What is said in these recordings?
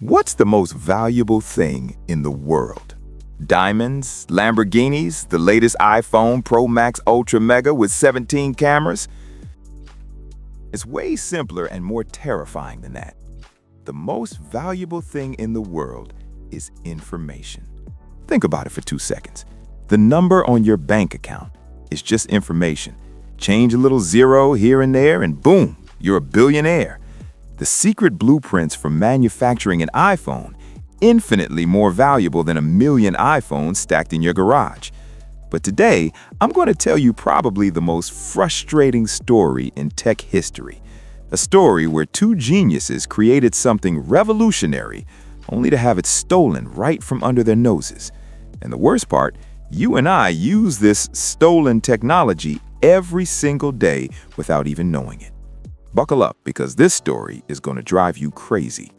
What's the most valuable thing in the world? Diamonds, Lamborghinis, the latest iPhone Pro Max Ultra Mega with 17 cameras? It's way simpler and more terrifying than that. The most valuable thing in the world is information. Think about it for 2 seconds. The number on your bank account is just information. Change a little zero here and there and boom, you're a billionaire. The secret blueprints for manufacturing an iPhone, infinitely more valuable than 1,000,000 iPhones stacked in your garage. But today, I'm going to tell you probably the most frustrating story in tech history. A story where two geniuses created something revolutionary, only to have it stolen right from under their noses. And the worst part, you and I use this stolen technology every single day without even knowing it. Buckle up, because this story is going to drive you crazy.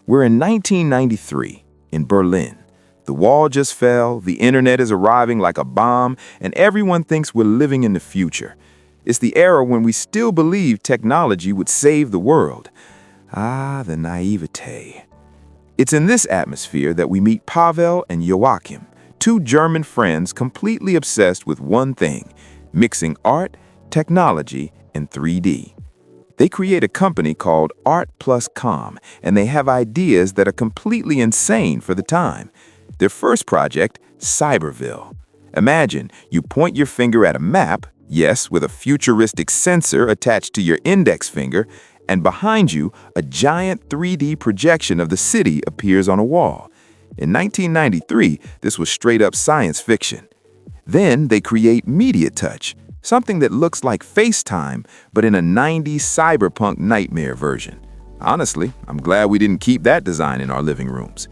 We're in 1993 in Berlin. The wall just fell, the internet is arriving like a bomb, and everyone thinks we're living in the future. It's the era when we still believe technology would save the world. Ah, the naivete. It's in this atmosphere that we meet Pavel and Joachim, two German friends completely obsessed with one thing: mixing art, technology, and 3D. They create a company called Art Plus Com, and they have ideas that are completely insane for the time. Their first project, Cyberville. Imagine you point your finger at a map, yes, with a futuristic sensor attached to your index finger, and behind you, a giant 3D projection of the city appears on a wall. In 1993, this was straight-up science fiction. Then they create Media Touch, something that looks like FaceTime, but in a 90s cyberpunk nightmare version. Honestly, I'm glad we didn't keep that design in our living rooms.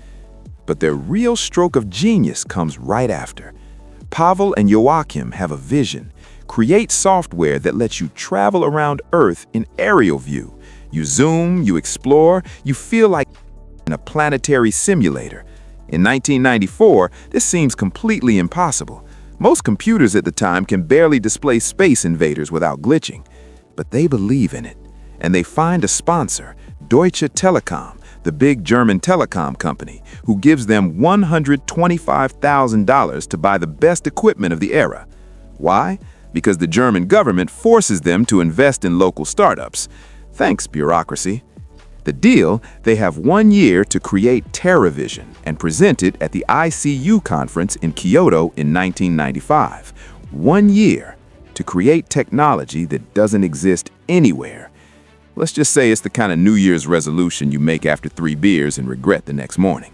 But their real stroke of genius comes right after. Pavel and Joachim have a vision: create software that lets you travel around Earth in aerial view. You zoom, you explore, you feel like in a planetary simulator. In 1994, this seems completely impossible. Most computers at the time can barely display Space Invaders without glitching. But they believe in it, and they find a sponsor, Deutsche Telekom, the big German telecom company, who gives them $125,000 to buy the best equipment of the era. Why? Because the German government forces them to invest in local startups. Thanks, bureaucracy. The deal, they have 1 year to create TerraVision and present it at the ICU conference in Kyoto in 1995. 1 year to create technology that doesn't exist anywhere. Let's just say it's the kind of New Year's resolution you make after 3 beers and regret the next morning.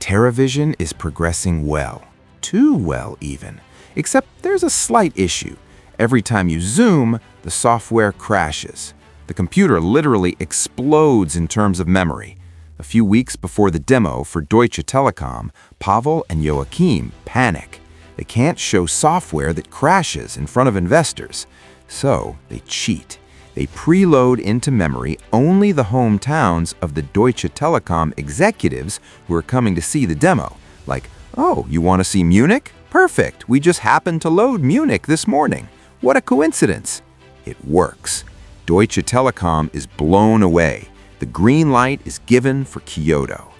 TerraVision is progressing well. Too well, even. Except there's a slight issue. Every time you zoom, the software crashes. The computer literally explodes in terms of memory. A few weeks before the demo for Deutsche Telekom, Pavel and Joachim panic. They can't show software that crashes in front of investors. So they cheat. They preload into memory only the hometowns of the Deutsche Telekom executives who are coming to see the demo. Like, oh, you want to see Munich? Perfect. We just happened to load Munich this morning. What a coincidence. It works. Deutsche Telekom is blown away. The green light is given for Kyoto.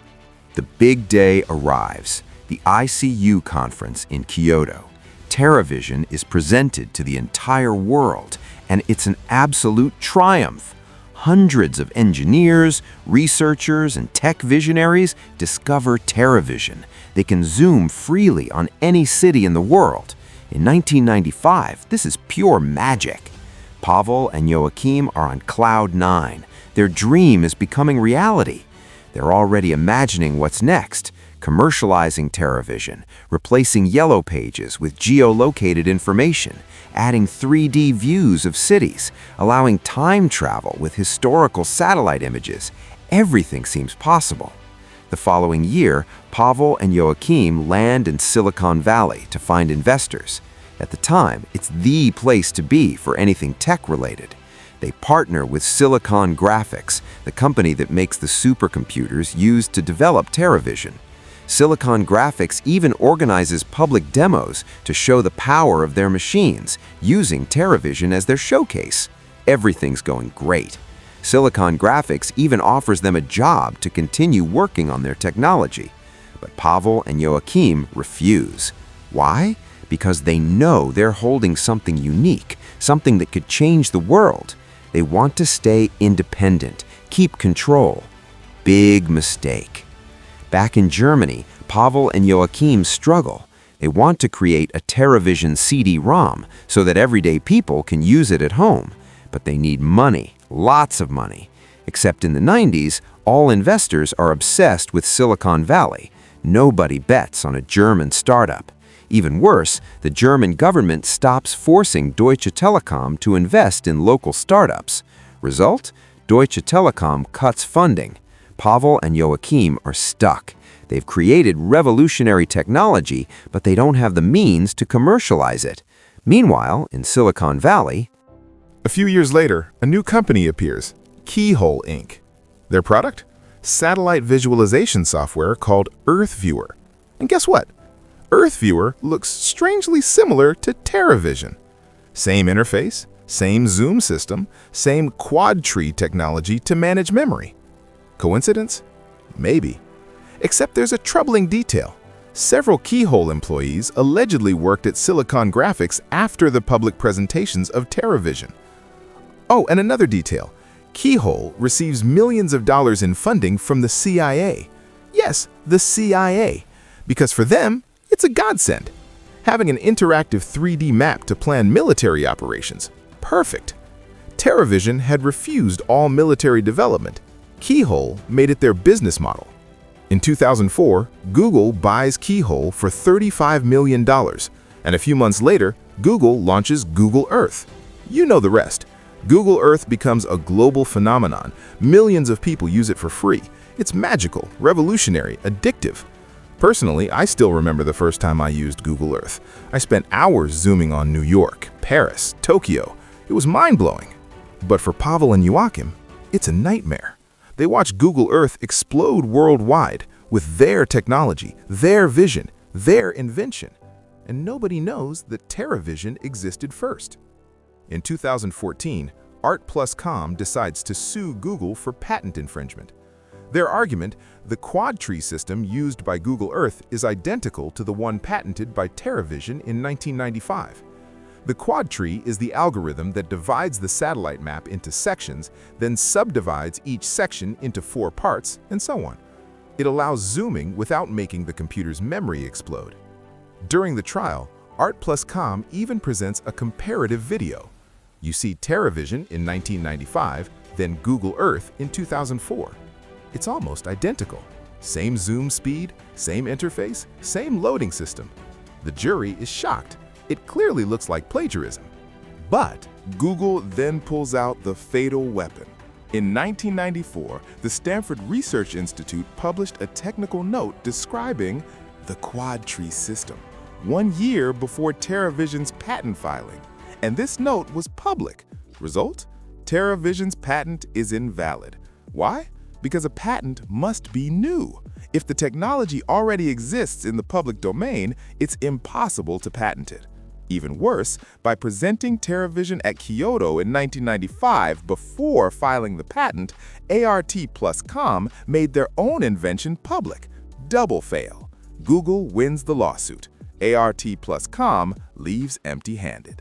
The big day arrives, the ICU conference in Kyoto. TerraVision is presented to the entire world, and it's an absolute triumph. Hundreds of engineers, researchers, and tech visionaries discover TerraVision. They can zoom freely on any city in the world. In 1995, this is pure magic. Pavel and Joachim are on cloud 9. Their dream is becoming reality. They're already imagining what's next, commercializing TerraVision, replacing yellow pages with geolocated information, adding 3D views of cities, allowing time travel with historical satellite images. Everything seems possible. The following year, Pavel and Joachim land in Silicon Valley to find investors. At the time, it's the place to be for anything tech-related. They partner with Silicon Graphics, the company that makes the supercomputers used to develop TerraVision. Silicon Graphics even organizes public demos to show the power of their machines, using TerraVision as their showcase. Everything's going great. Silicon Graphics even offers them a job to continue working on their technology. But Pavel and Joachim refuse. Why? Because they know they're holding something unique, something that could change the world. They want to stay independent, keep control. Big mistake. Back in Germany, Pavel and Joachim struggle. They want to create a TerraVision CD-ROM so that everyday people can use it at home. But they need money, lots of money. Except in the 90s, all investors are obsessed with Silicon Valley. Nobody bets on a German startup. Even worse, the German government stops forcing Deutsche Telekom to invest in local startups. Result? Deutsche Telekom cuts funding. Pavel and Joachim are stuck. They've created revolutionary technology, but they don't have the means to commercialize it. Meanwhile, in Silicon Valley, A few years later, a new company appears, Keyhole Inc. Their product? Satellite visualization software called Earth Viewer. And guess what? Earth Viewer looks strangely similar to TerraVision. Same interface, same zoom system, same quad tree technology to manage memory. Coincidence? Maybe. Except there's a troubling detail. Several Keyhole employees allegedly worked at Silicon Graphics after the public presentations of TerraVision. Oh, and another detail. Keyhole receives millions of dollars in funding from the CIA. Yes, the CIA. Because for them, it's a godsend. Having an interactive 3D map to plan military operations. Perfect. TerraVision had refused all military development. Keyhole made it their business model. In 2004, Google buys Keyhole for $35 million, and a few months later, Google launches Google Earth. You know the rest. Google Earth becomes a global phenomenon. Millions of people use it for free. It's magical, revolutionary, addictive. Personally, I still remember the first time I used Google Earth. I spent hours zooming on New York, Paris, Tokyo. It was mind-blowing. But for Pavel and Joachim, it's a nightmare. They watch Google Earth explode worldwide with their technology, their vision, their invention. And nobody knows that TerraVision existed first. In 2014, Art+Com decides to sue Google for patent infringement. Their argument, the quad tree system used by Google Earth is identical to the one patented by TerraVision in 1995. The quad tree is the algorithm that divides the satellite map into sections, then subdivides each section into 4 parts, and so on. It allows zooming without making the computer's memory explode. During the trial, Art+Com even presents a comparative video. You see TerraVision in 1995, then Google Earth in 2004. It's almost identical. Same zoom speed, same interface, same loading system. The jury is shocked. It clearly looks like plagiarism. But Google then pulls out the fatal weapon. In 1994, the Stanford Research Institute published a technical note describing the quad tree system, 1 year before TerraVision's patent filing. And this note was public. Result? TerraVision's patent is invalid. Why? Because a patent must be new. If the technology already exists in the public domain, it's impossible to patent it. Even worse, by presenting TerraVision at Kyoto in 1995 before filing the patent, Art+Com made their own invention public. Double fail. Google wins the lawsuit. Art+Com leaves empty-handed.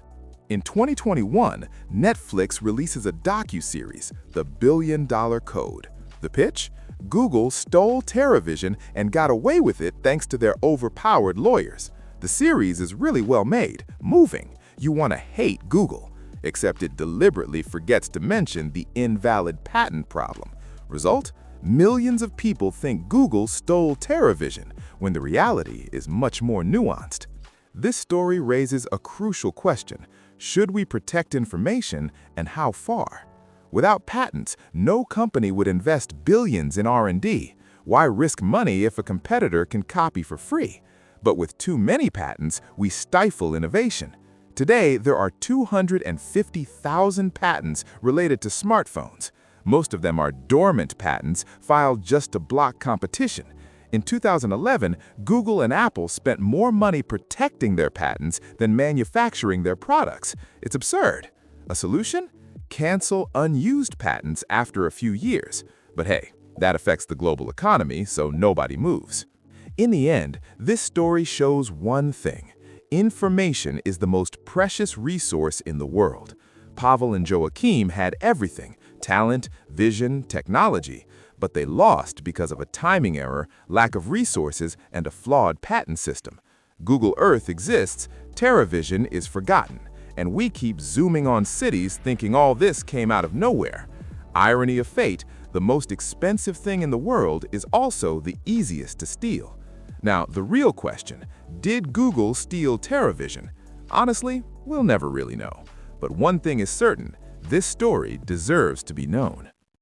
In 2021, Netflix releases a docuseries, The Billion-Dollar Code. The pitch? Google stole TerraVision and got away with it thanks to their overpowered lawyers. The series is really well made, moving. You want to hate Google, except it deliberately forgets to mention the invalid patent problem. Result? Millions of people think Google stole TerraVision, when the reality is much more nuanced. This story raises a crucial question. Should we protect information, and how far? Without patents, no company would invest billions in R&D. Why risk money if a competitor can copy for free? But with too many patents, we stifle innovation. Today, there are 250,000 patents related to smartphones. Most of them are dormant patents filed just to block competition. In 2011, Google and Apple spent more money protecting their patents than manufacturing their products. It's absurd. A solution? cancel unused patents after a few years. But hey, that affects the global economy, so nobody moves. In the end, this story shows one thing. Information is the most precious resource in the world. Pavel and Joachim had everything: talent, vision, technology. But they lost because of a timing error, lack of resources, and a flawed patent system. Google Earth exists, TerraVision is forgotten, and we keep zooming on cities thinking all this came out of nowhere. Irony of fate, the most expensive thing in the world is also the easiest to steal. Now, the real question, did Google steal TerraVision? Honestly, we'll never really know. But one thing is certain, this story deserves to be known.